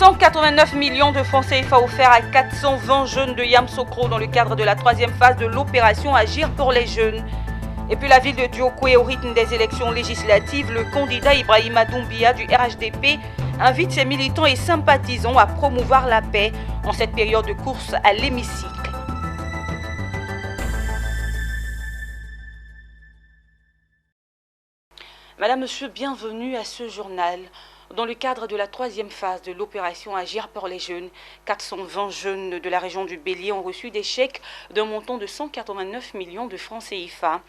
189 millions de francs CFA offerts à 420 jeunes de Yamoussoukro dans le cadre de la troisième phase de l'opération Agir pour les jeunes. Et puis la ville de Diokoué, au rythme des élections législatives, le candidat Ibrahima Doumbia du RHDP invite ses militants et sympathisants à promouvoir la paix en cette période de course à l'hémicycle. Madame, Monsieur, bienvenue à ce journal. Dans le cadre de la troisième phase de l'opération Agir pour les jeunes, 420 jeunes de la région du Bélier ont reçu des chèques d'un montant de 189 millions de francs CFA.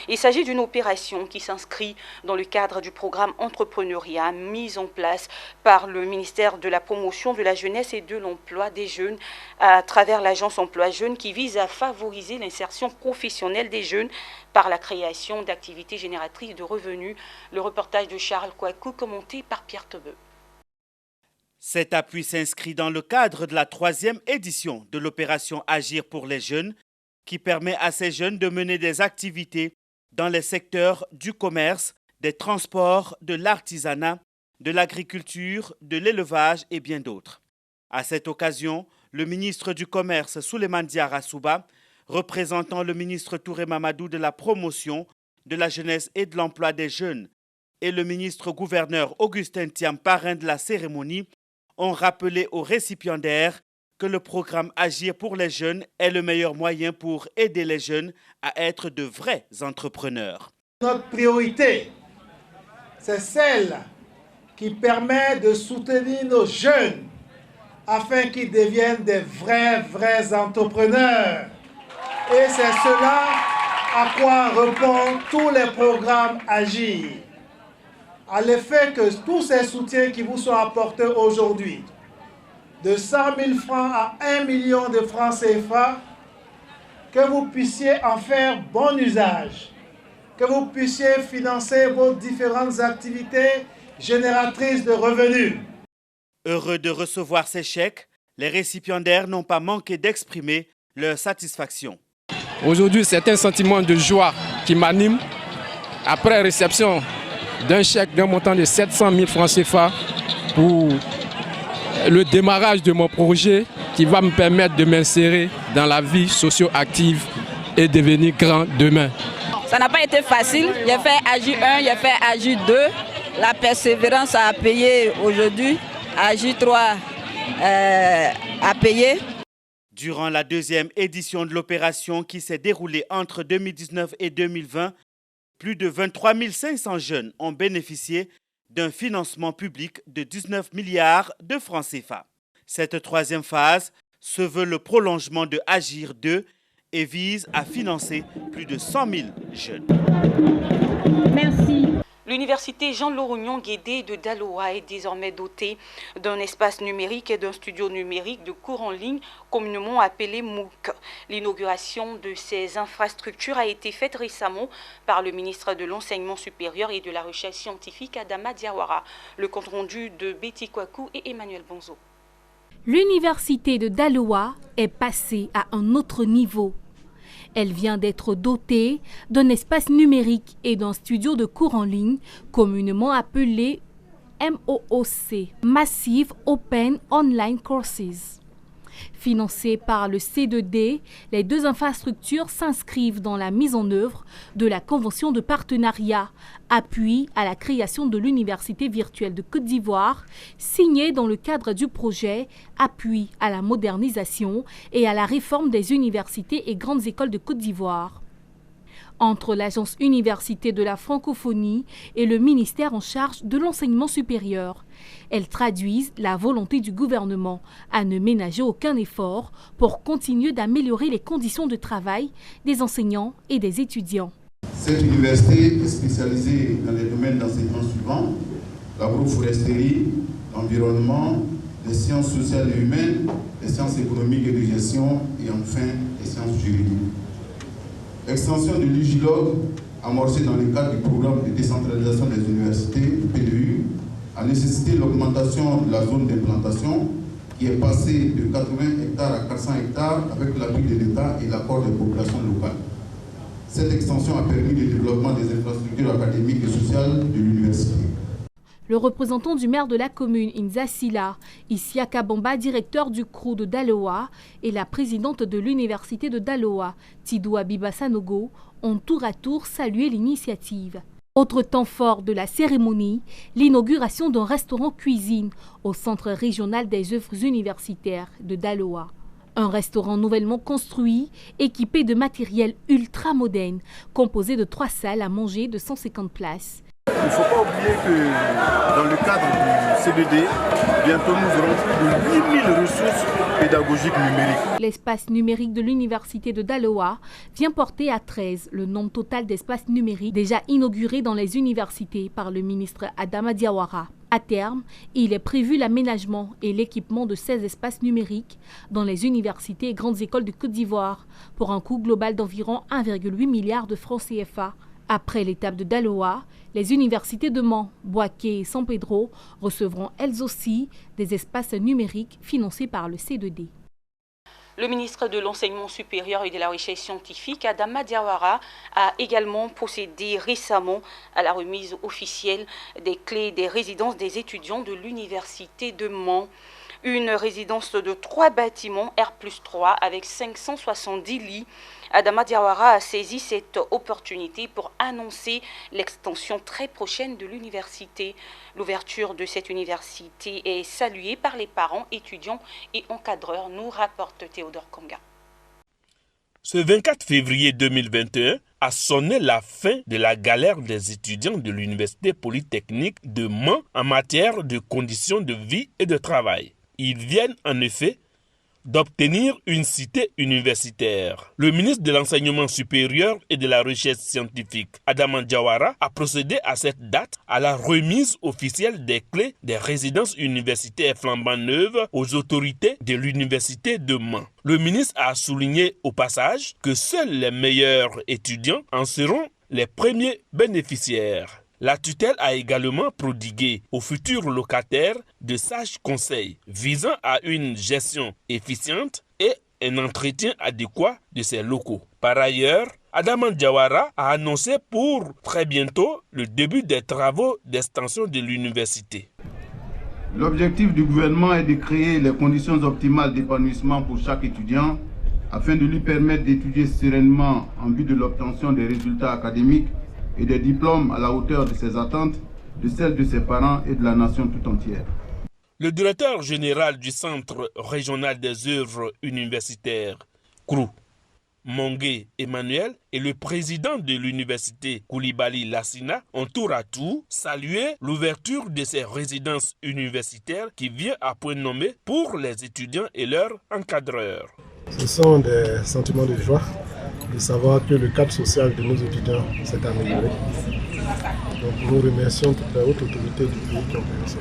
Il s'agit d'une opération qui s'inscrit dans le cadre du programme entrepreneuriat mis en place par le ministère de la Promotion de la Jeunesse et de l'Emploi des Jeunes à travers l'agence Emploi Jeunes qui vise à favoriser l'insertion professionnelle des jeunes par la création d'activités génératrices de revenus. Le reportage de Charles Kouakou commenté par Pierre Tebeu. Cet appui s'inscrit dans le cadre de la troisième édition de l'opération Agir pour les jeunes qui permet à ces jeunes de mener des activités dans les secteurs du commerce, des transports, de l'artisanat, de l'agriculture, de l'élevage et bien d'autres. À cette occasion, le ministre du Commerce Souleymane Diarra Souba, représentant le ministre Touré Mamadou de la Promotion, de la Jeunesse et de l'Emploi des Jeunes, et le ministre-gouverneur Augustin Thiam, parrain de la cérémonie, ont rappelé aux récipiendaires que le programme Agir pour les jeunes est le meilleur moyen pour aider les jeunes à être de vrais entrepreneurs. Notre priorité, c'est celle qui permet de soutenir nos jeunes afin qu'ils deviennent des vrais entrepreneurs. Et c'est cela à quoi répondent tous les programmes Agir. À l'effet que tous ces soutiens qui vous sont apportés aujourd'hui, de 100 000 francs à 1 million de francs CFA, que vous puissiez en faire bon usage, que vous puissiez financer vos différentes activités génératrices de revenus. Heureux de recevoir ces chèques, les récipiendaires n'ont pas manqué d'exprimer leur satisfaction. Aujourd'hui, c'est un sentiment de joie qui m'anime après réception d'un chèque d'un montant de 700 000 francs CFA pour le démarrage de mon projet qui va me permettre de m'insérer dans la vie socio-active et devenir grand demain. Ça n'a pas été facile. J'ai fait Agir 1, j'ai fait Agir 2. La persévérance a payé aujourd'hui. Agir 3 a payé. Durant la deuxième édition de l'opération qui s'est déroulée entre 2019 et 2020, plus de 23 500 jeunes ont bénéficié d'un financement public de 19 milliards de francs CFA. Cette troisième phase se veut le prolongement de Agir 2 et vise à financer plus de 100 000 jeunes. Merci. L'université Jean-Laurent Guédé de Daloa est désormais dotée d'un espace numérique et d'un studio numérique de cours en ligne communément appelé MOOC. L'inauguration de ces infrastructures a été faite récemment par le ministre de l'Enseignement supérieur et de la Recherche scientifique Adama Diawara. Le compte-rendu de Betty Kouakou et Emmanuel Bonzo. L'université de Daloa est passée à un autre niveau. Elle vient d'être dotée d'un espace numérique et d'un studio de cours en ligne, communément appelé MOOC, Massive Open Online Courses. Financées par le C2D, les deux infrastructures s'inscrivent dans la mise en œuvre de la Convention de partenariat, appui à la création de l'Université virtuelle de Côte d'Ivoire, signée dans le cadre du projet Appui à la modernisation et à la réforme des universités et grandes écoles de Côte d'Ivoire. Entre l'Agence Université de la Francophonie et le ministère en charge de l'enseignement supérieur. Elles traduisent la volonté du gouvernement à ne ménager aucun effort pour continuer d'améliorer les conditions de travail des enseignants et des étudiants. Cette université est spécialisée dans les domaines d'enseignement suivants: l'agroforesterie, l'environnement, les sciences sociales et humaines, les sciences économiques et de gestion et enfin les sciences juridiques. L'extension de l'UGILOG, amorcée dans le cadre du programme de décentralisation des universités, le PDU, a nécessité l'augmentation de la zone d'implantation qui est passée de 80 hectares à 400 hectares avec l'appui de l'État et l'accord des populations locales. Cette extension a permis le développement des infrastructures académiques et sociales de l'université. Le représentant du maire de la commune, Inza Sila, Isiaka Bamba, directeur du CRU de Daloa, et la présidente de l'université de Daloa, Tidou Abiba Sanogo, ont tour à tour salué l'initiative. Autre temps fort de la cérémonie, l'inauguration d'un restaurant cuisine au Centre régional des œuvres universitaires de Daloa. Un restaurant nouvellement construit, équipé de matériel ultra moderne, composé de 3 salles à manger de 150 places. Il ne faut pas oublier que dans le cadre du CDD, bientôt nous aurons plus de 8000 ressources pédagogiques numériques. L'espace numérique de l'université de Daloa vient porter à 13 le nombre total d'espaces numériques déjà inaugurés dans les universités par le ministre Adama Diawara. À terme, il est prévu l'aménagement et l'équipement de 16 espaces numériques dans les universités et grandes écoles de Côte d'Ivoire pour un coût global d'environ 1,8 milliard de francs CFA. Après l'étape de Daloa, les universités de Mans, Bouaké et San Pedro recevront elles aussi des espaces numériques financés par le C2D. Le ministre de l'Enseignement supérieur et de la Recherche scientifique, Adama Diawara, a également procédé récemment à la remise officielle des clés des résidences des étudiants de l'université de Mans. Une résidence de 3 bâtiments R+3 avec 570 lits. Adama Diawara a saisi cette opportunité pour annoncer l'extension très prochaine de l'université. L'ouverture de cette université est saluée par les parents, étudiants et encadreurs, nous rapporte Théodore Konga. Ce 24 février 2021 a sonné la fin de la galère des étudiants de l'Université polytechnique de Mans en matière de conditions de vie et de travail. Ils viennent en effet d'obtenir une cité universitaire. Le ministre de l'Enseignement supérieur et de la Recherche scientifique, Adama Diawara, a procédé à cette date à la remise officielle des clés des résidences universitaires flambant neuves aux autorités de l'Université de Mans. Le ministre a souligné au passage que seuls les meilleurs étudiants en seront les premiers bénéficiaires. La tutelle a également prodigué aux futurs locataires de sages conseils visant à une gestion efficiente et un entretien adéquat de ces locaux. Par ailleurs, Adama Diawara a annoncé pour très bientôt le début des travaux d'extension de l'université. L'objectif du gouvernement est de créer les conditions optimales d'épanouissement pour chaque étudiant afin de lui permettre d'étudier sereinement en vue de l'obtention des résultats académiques et des diplômes à la hauteur de ses attentes, de celles de ses parents et de la nation tout entière. Le directeur général du Centre régional des œuvres universitaires, CRU, Mongué Emmanuel, et le président de l'université Koulibaly Lassina ont tour à tour salué l'ouverture de ces résidences universitaires qui vient à point nommé pour les étudiants et leurs encadreurs. Ce sont des sentiments de joie de savoir que le cadre social de nos étudiants s'est amélioré. Donc nous remercions toutes les hautes autorités du pays qui ont fait ça.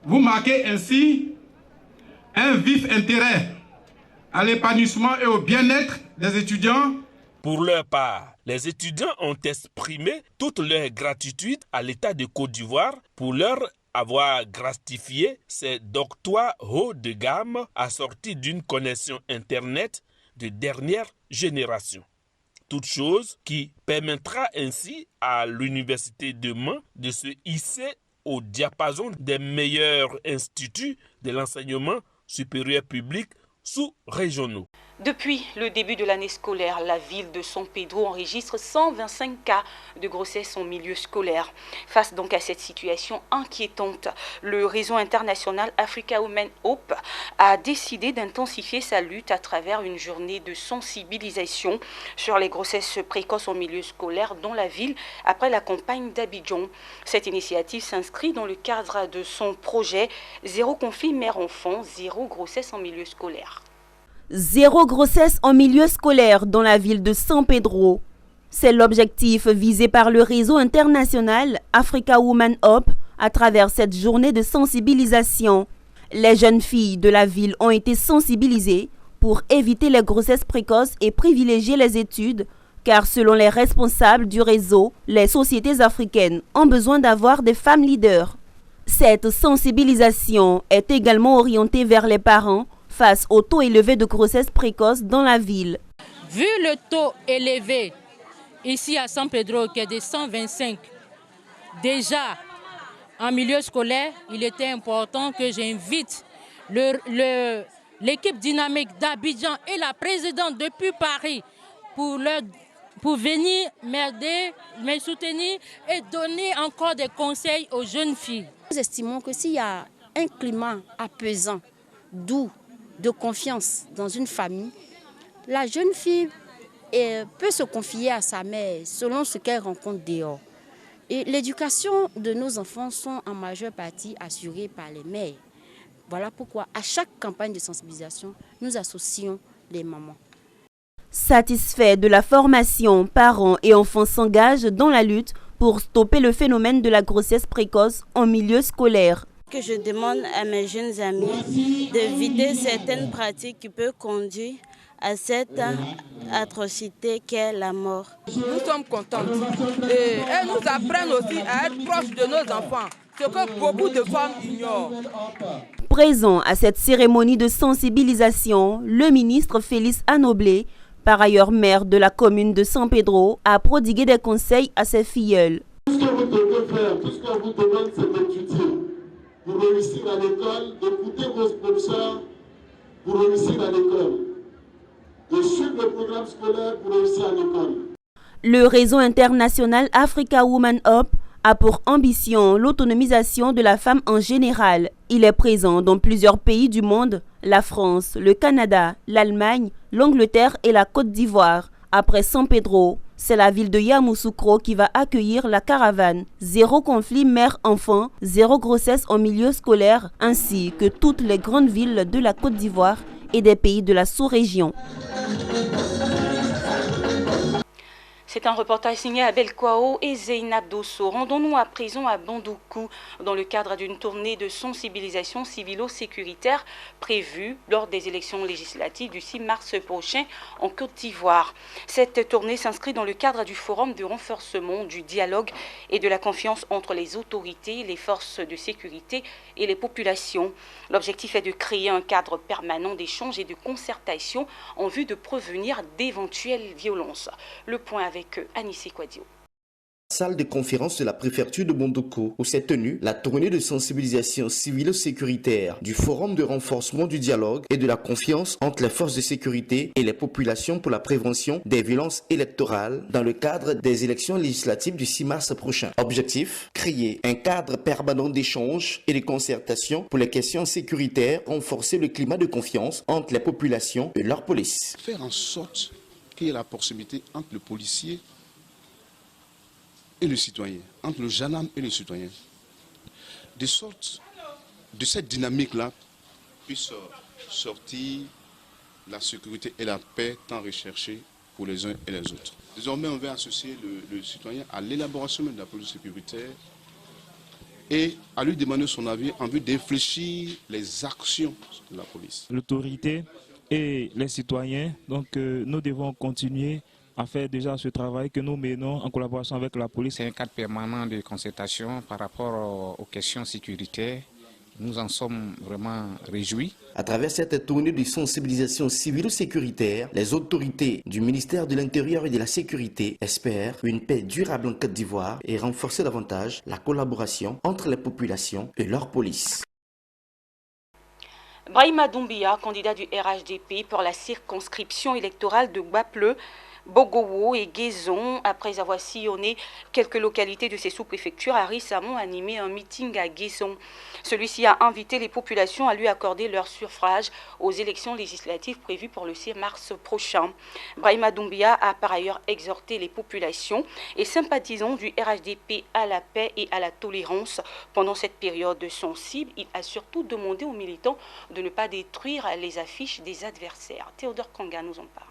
Vous marquez ainsi un vif intérêt à l'épanouissement et au bien-être des étudiants. Pour leur part, les étudiants ont exprimé toute leur gratitude à l'État de Côte d'Ivoire pour leur avoir gratifié ces doctoires haut de gamme assortis d'une connexion Internet de dernière génération. Toute chose qui permettra ainsi à l'Université de Mans de se hisser au diapason des meilleurs instituts de l'enseignement supérieur public sous-régionaux. Depuis le début de l'année scolaire, la ville de San Pedro enregistre 125 cas de grossesse en milieu scolaire. Face donc à cette situation inquiétante, le réseau international Africa Women Hope a décidé d'intensifier sa lutte à travers une journée de sensibilisation sur les grossesses précoces en milieu scolaire dans la ville après la campagne d'Abidjan. Cette initiative s'inscrit dans le cadre de son projet Zéro conflit mère-enfant, zéro grossesse en milieu scolaire. Zéro grossesse en milieu scolaire dans la ville de San Pedro. C'est l'objectif visé par le réseau international Africa Women Hope à travers cette journée de sensibilisation. Les jeunes filles de la ville ont été sensibilisées pour éviter les grossesses précoces et privilégier les études, car selon les responsables du réseau, les sociétés africaines ont besoin d'avoir des femmes leaders. Cette sensibilisation est également orientée vers les parents face au taux élevé de grossesse précoce dans la ville. Vu le taux élevé ici à San Pedro qui est de 125, déjà en milieu scolaire, il était important que j'invite l'équipe dynamique d'Abidjan et la présidente depuis Paris pour venir m'aider, me soutenir et donner encore des conseils aux jeunes filles. Nous estimons que s'il y a un climat apaisant, doux, de confiance dans une famille, la jeune fille peut se confier à sa mère selon ce qu'elle rencontre dehors. Et l'éducation de nos enfants sont en majeure partie assurée par les mères. Voilà pourquoi à chaque campagne de sensibilisation, nous associons les mamans. Satisfaits de la formation, parents et enfants s'engagent dans la lutte pour stopper le phénomène de la grossesse précoce en milieu scolaire. Que je demande à mes jeunes amis d'éviter certaines pratiques qui peuvent conduire à cette atrocité qu'est la mort. Nous sommes contentes et elles nous apprennent aussi à être proches de nos enfants, ce que beaucoup de femmes ignorent. Présent à cette cérémonie de sensibilisation, le ministre Félix Anoblé, par ailleurs maire de la commune de San Pedro, a prodigué des conseils à ses filleuls. Tout ce que vous devez faire, tout ce qu'on vous demande, c'est d'étudier. Pour réussir à l'école, d'écouter vos professeurs pour réussir à l'école. De suivre le programme scolaire pour réussir à l'école. Le réseau international Africa Women Up a pour ambition l'autonomisation de la femme en général. Il est présent dans plusieurs pays du monde, la France, le Canada, l'Allemagne, l'Angleterre et la Côte d'Ivoire. Après San Pedro, c'est la ville de Yamoussoukro qui va accueillir la caravane. Zéro conflit mère-enfant, zéro grossesse en milieu scolaire, ainsi que toutes les grandes villes de la Côte d'Ivoire et des pays de la sous-région. C'est un reportage signé Abel Kwao et Zeynab Dosso. Rendons-nous à présent à Bandoukou dans le cadre d'une tournée de sensibilisation civilo-sécuritaire prévue lors des élections législatives du 6 mars prochain en Côte d'Ivoire. Cette tournée s'inscrit dans le cadre du forum de renforcement du dialogue et de la confiance entre les autorités, les forces de sécurité et les populations. L'objectif est de créer un cadre permanent d'échange et de concertation en vue de prévenir d'éventuelles violences. Le point avec Anissé Kouadio. Salle de conférence de la préfecture de Bandoukou où s'est tenue la tournée de sensibilisation civilo-sécuritaire du forum de renforcement du dialogue et de la confiance entre les forces de sécurité et les populations pour la prévention des violences électorales dans le cadre des élections législatives du 6 mars prochain. Objectif, créer un cadre permanent d'échange et de concertation pour les questions sécuritaires, renforcer le climat de confiance entre les populations et leur police. Faire en sorte qu'il y ait la possibilité entre le policier et le citoyen, entre le gendarme et le citoyen, de sorte de cette dynamique-là puisse sortir la sécurité et la paix tant recherchée pour les uns et les autres. Désormais, on va associer le citoyen à l'élaboration de la politique sécuritaire et à lui demander son avis en vue d'infléchir les actions de la police. L'autorité et les citoyens, donc nous devons continuer à faire déjà ce travail que nous menons en collaboration avec la police. C'est un cadre permanent de concertation par rapport aux questions sécuritaires. Nous en sommes vraiment réjouis. À travers cette tournée de sensibilisation civilo-sécuritaire, les autorités du ministère de l'Intérieur et de la Sécurité espèrent une paix durable en Côte d'Ivoire et renforcer davantage la collaboration entre les populations et leur police. Brahima Doumbia, candidat du RHDP pour la circonscription électorale de Guapleu, Bogowo et Guézon, après avoir sillonné quelques localités de ses sous-préfectures, a récemment animé un meeting à Guézon. Celui-ci a invité les populations à lui accorder leur suffrage aux élections législatives prévues pour le 6 mars prochain. Brahima Doumbia a par ailleurs exhorté les populations et sympathisants du RHDP à la paix et à la tolérance pendant cette période sensible. Il a surtout demandé aux militants de ne pas détruire les affiches des adversaires. Théodore Kanga nous en parle.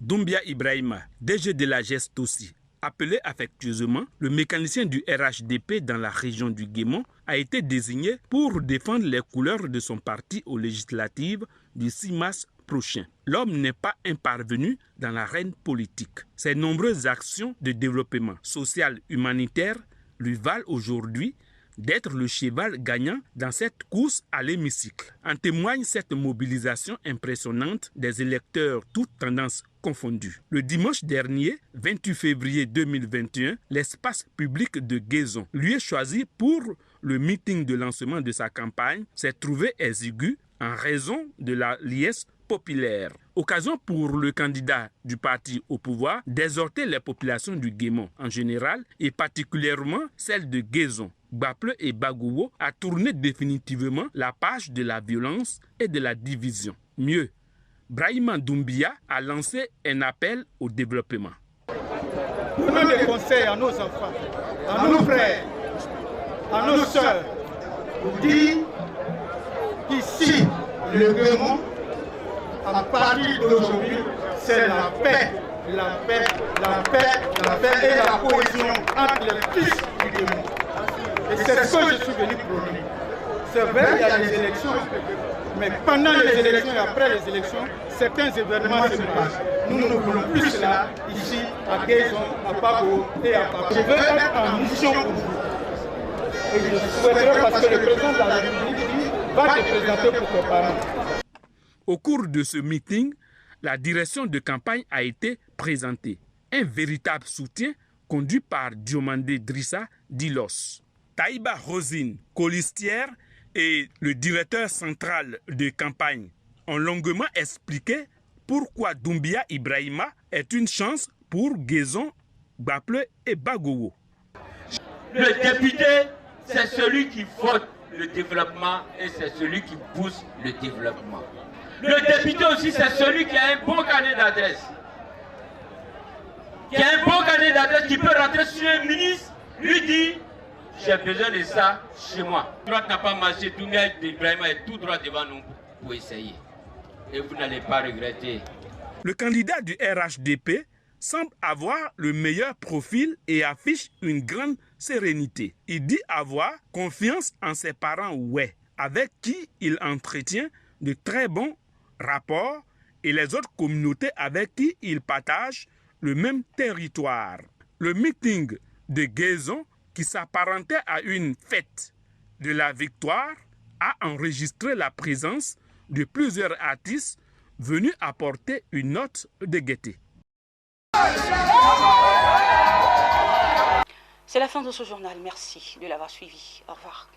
Doumbia Ibrahima, DG de la GEST aussi, appelé affectueusement le mécanicien du RHDP dans la région du Guémon, a été désigné pour défendre les couleurs de son parti aux législatives du 6 mars prochain. L'homme n'est pas intervenu dans l'arène politique. Ses nombreuses actions de développement social humanitaire lui valent aujourd'hui d'être le cheval gagnant dans cette course à l'hémicycle. En témoigne cette mobilisation impressionnante des électeurs, toutes tendances confondues. Le dimanche dernier, 28 février 2021, l'espace public de Guézon, lieu choisi pour le meeting de lancement de sa campagne, s'est trouvé exigu en raison de la liesse populaire. Occasion pour le candidat du parti au pouvoir d'exhorter les populations du Guémon en général et particulièrement celles de Guézon, Baple et Bagouo à tourner définitivement la page de la violence et de la division. Mieux, Brahima Doumbia a lancé un appel au développement. Donnons des conseils à nos enfants, à nos frères, à nos sœurs, pour dire qu'ici, le Guémon, à partir d'aujourd'hui, c'est la paix, la paix, la paix, la paix et la cohésion entre les fils du Guémon. Et c'est ce que je suis venu prôner. C'est vrai qu'il y a des élections, mais pendant les élections et après les élections, certains événements se passent. Nous ne voulons plus cela ici, à Guézon, à Bago et à Bago. Je veux être en mission pour vous. Et je souhaiterais, parce que le président de la République va te présenter pour tes parents. Au cours de ce meeting, la direction de campagne a été présentée. Un véritable soutien conduit par Diomandé Drissa Dilos. Taïba Rosine, colistière et le directeur central de campagne ont longuement expliqué pourquoi Doumbia Ibrahima est une chance pour Guézon, Baple et Bagowo. Le député, c'est celui qui vote le développement et c'est celui qui pousse le développement. Le député aussi, c'est celui qui a un bon carnet d'adresse. Qui a un bon carnet d'adresse, qui peut rentrer sur un ministre, lui dire j'ai besoin de ça chez moi. Droite n'a pas marché, Doumbia Ibrahima est tout droit devant nous pour essayer. Et vous n'allez pas regretter. Le candidat du RHDP semble avoir le meilleur profil et affiche une grande sérénité. Il dit avoir confiance en ses parents ouais, avec qui il entretient de très bons rapports et les autres communautés avec qui il partage le même territoire. Le meeting de Guézon, qui s'apparentait à une fête de la victoire, a enregistré la présence de plusieurs artistes venus apporter une note de gaieté. C'est la fin de ce journal. Merci de l'avoir suivi. Au revoir.